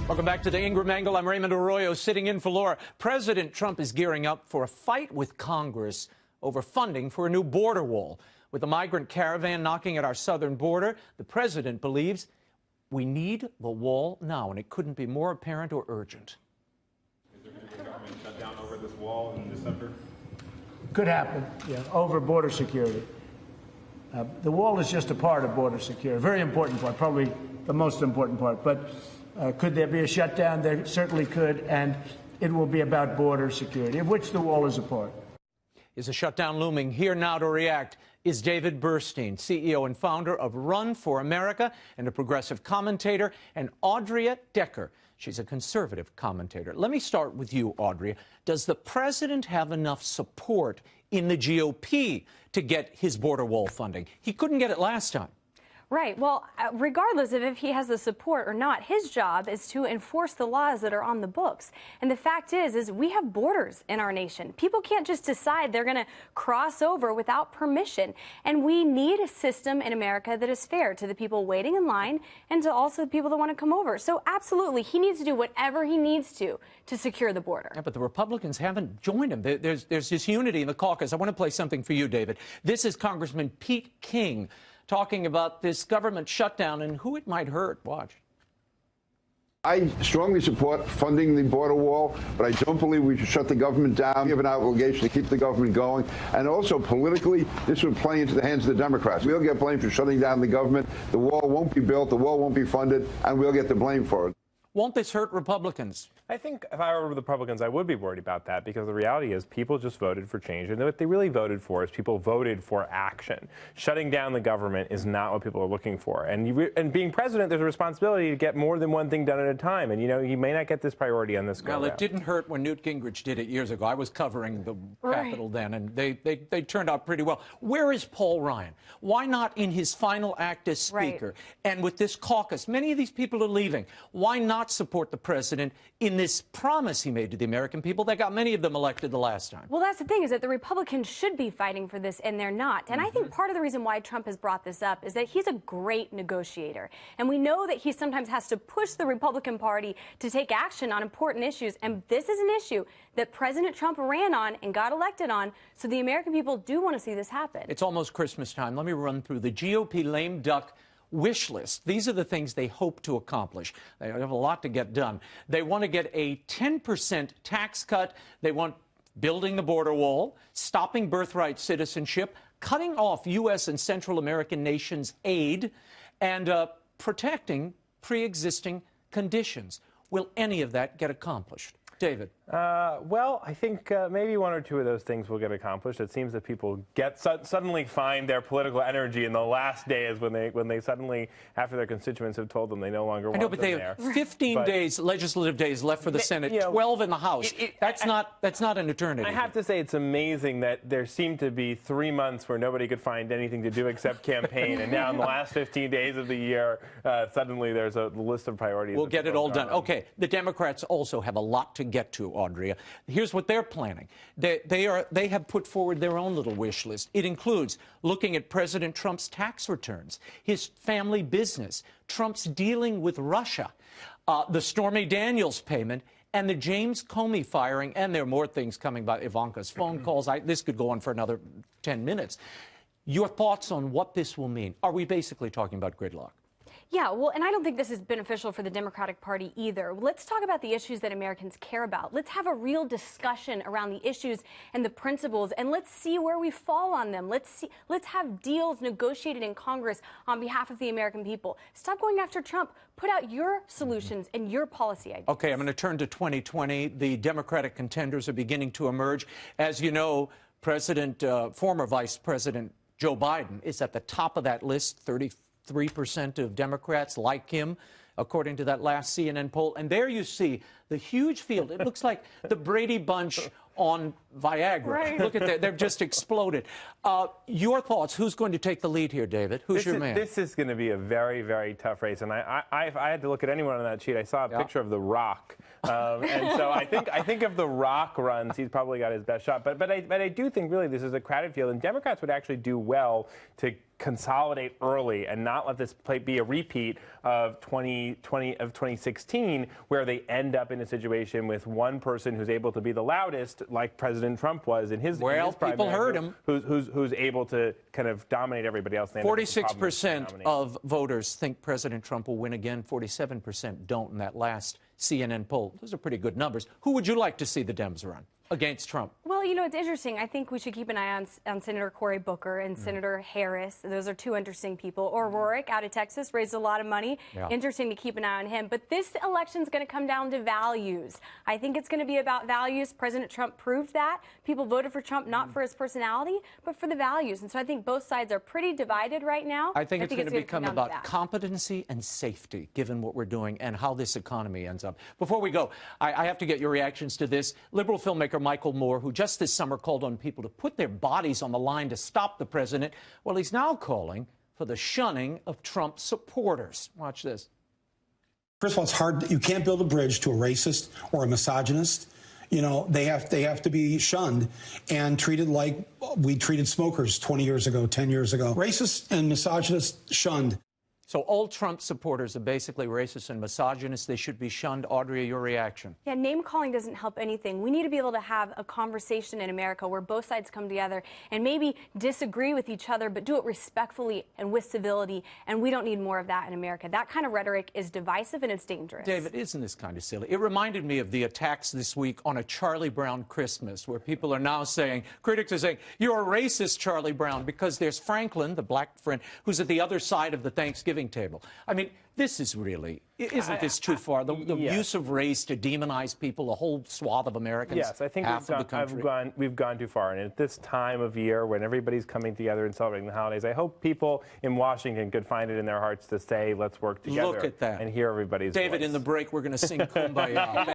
Welcome back to the Ingram Angle. I'm Raymond Arroyo, sitting in for Laura. President Trump is gearing up for a fight with Congress over funding for a new border wall. With the migrant caravan knocking at our southern border, the president believes we need the wall now, and it couldn't be more apparent or urgent. Is there going to be a government shutdown over this wall in December? Could happen, yeah, over border security. The wall is just a part of border security, a very important part, probably the most important part. But could there be a shutdown? There certainly could, and it will be about border security, of which the wall is a part. Is a shutdown looming? Here now to react is David Burstein, CEO and founder of Run for America and a progressive commentator, and Audria Decker. She's a conservative commentator. Let me start with you, Audria. Does the president have enough support in the GOP to get his border wall funding? He couldn't get it last time. Right. Well, regardless of if he has the support or not, his job is to enforce the laws that are on the books. And the fact is we have borders in our nation. People can't just decide they're going to cross over without permission. And we need a system in America that is fair to the people waiting in line and to also the people that want to come over. So absolutely, he needs to do whatever he needs to secure the border. Yeah, but the Republicans haven't joined him. There's this unity in the caucus. I want to play something for you, David. This is Congressman Pete King talking about this government shutdown and who it might hurt. Watch. I strongly support funding the border wall, but I don't believe we should shut the government down. We have an obligation to keep the government going. And also, politically, this would play into the hands of the Democrats. We'll get blamed for shutting down the government. The wall won't be built, the wall won't be funded, and we'll get the blame for it. Won't this hurt Republicans? I think if I were the Republicans, I would be worried about that, because the reality is people just voted for change. And what they really voted for is people voted for action. Shutting down the government is not what people are looking for. And being president, there's a responsibility to get more than one thing done at a time. And, you know, you may not get this priority on this go. Well, it didn't hurt when Newt Gingrich did it years ago. I was covering the Capitol then, and they turned out pretty well. Where is Paul Ryan? Why not in his final act as Speaker? Right. And with this caucus, many of these people are leaving. Why not support the president in this promise he made to the American people that got many of them elected the last time? Well, that's the thing, is that the Republicans should be fighting for this, and they're not. And I think part of the reason why Trump has brought this up is that he's a great negotiator. And we know that he sometimes has to push the Republican Party to take action on important issues. And this is an issue that President Trump ran on and got elected on. So the American people do want to see this happen. It's almost Christmas time. Let me run through the GOP lame duck wish list. These are the things they hope to accomplish. They have a lot to get done. They want to get a 10% tax cut. They want building the border wall, stopping birthright citizenship, cutting off U.S. and Central American nations' aid, and protecting pre-existing conditions. Will any of that get accomplished? David? Well, I think maybe one or two of those things will get accomplished. It seems that people suddenly find their political energy in the last days when they suddenly, after their constituents have told them they no longer want them there. I know, but they have 15 days, legislative days left for the Senate, 12 in the House. That's not an eternity. I have to say it's amazing that there seemed to be 3 months where nobody could find anything to do except campaign, and now in the last 15 days of the year, suddenly there's a list of priorities. We'll get it all done. Okay, the Democrats also have a lot to get to, Audria. Here's what they're planning. They have put forward their own little wish list. It includes looking at President Trump's tax returns, his family business, Trump's dealing with Russia, the Stormy Daniels payment, and the James Comey firing. And there are more things coming by Ivanka's phone calls. This could go on for another 10 minutes. Your thoughts on what this will mean? Are we basically talking about gridlock? Yeah, well, and I don't think this is beneficial for the Democratic Party either. Let's talk about the issues that Americans care about. Let's have a real discussion around the issues and the principles, and let's see where we fall on them. Let's have deals negotiated in Congress on behalf of the American people. Stop going after Trump. Put out your solutions and your policy ideas. Okay, I'm going to turn to 2020. The Democratic contenders are beginning to emerge. As you know, former Vice President Joe Biden is at the top of that list, 33% of Democrats like him, according to that last CNN poll. And there you see the huge field. It looks like the Brady Bunch on Viagra. Right. Look at that. They've just exploded. Your thoughts? Who's going to take the lead here, David? Who's your man? This is going to be a very, very tough race. And I had to look at anyone on that sheet. I saw a picture of The Rock. And so I think if The Rock runs, he's probably got his best shot. But I do think, really, this is a crowded field. And Democrats would actually do well to consolidate early and not let this be a repeat of 2016, where they end up in a situation with one person who's able to be the loudest, like President Trump was in his people heard him, who's able to kind of dominate everybody else. 46% of voters think President Trump will win again. 47% don't in that last CNN poll. Those are pretty good numbers. Who would you like to see the Dems run against Trump? Well, you know, it's interesting. I think we should keep an eye on Senator Cory Booker and Senator Harris. Those are two interesting people. O'Rourke out of Texas raised a lot of money. Yeah. Interesting to keep an eye on him. But this election is going to come down to values. I think it's going to be about values. President Trump proved that. People voted for Trump not for his personality, but for the values. And so I think both sides are pretty divided right now. I think it's going to become about that. competency and safety, given what we're doing and how this economy ends up. Before we go, I have to get your reactions to this. Liberal filmmaker Michael Moore, who just this summer called on people to put their bodies on the line to stop the president, well, he's now calling for the shunning of Trump supporters. Watch this. First of all, it's hard. You can't build a bridge to a racist or a misogynist. You know, they have to be shunned and treated like we treated smokers 20 years ago, 10 years ago. Racist and misogynist shunned. So all Trump supporters are basically racist and misogynist. They should be shunned. Audrey, your reaction? Yeah, name calling doesn't help anything. We need to be able to have a conversation in America where both sides come together and maybe disagree with each other, but do it respectfully and with civility. And we don't need more of that in America. That kind of rhetoric is divisive and it's dangerous. David, isn't this kind of silly? It reminded me of the attacks this week on a Charlie Brown Christmas, where people are now saying, critics are saying, you're a racist, Charlie Brown, because there's Franklin, the black friend, who's at the other side of the Thanksgiving table. I mean, this is really, isn't this too far? The use of race to demonize people, a whole swath of Americans. Yes, I think half of the country. we've gone too far. And at this time of year when everybody's coming together and celebrating the holidays, I hope people in Washington could find it in their hearts to say, let's work together. Look at that. And hear everybody's David, voice. in the break, we're going to sing Kumbaya.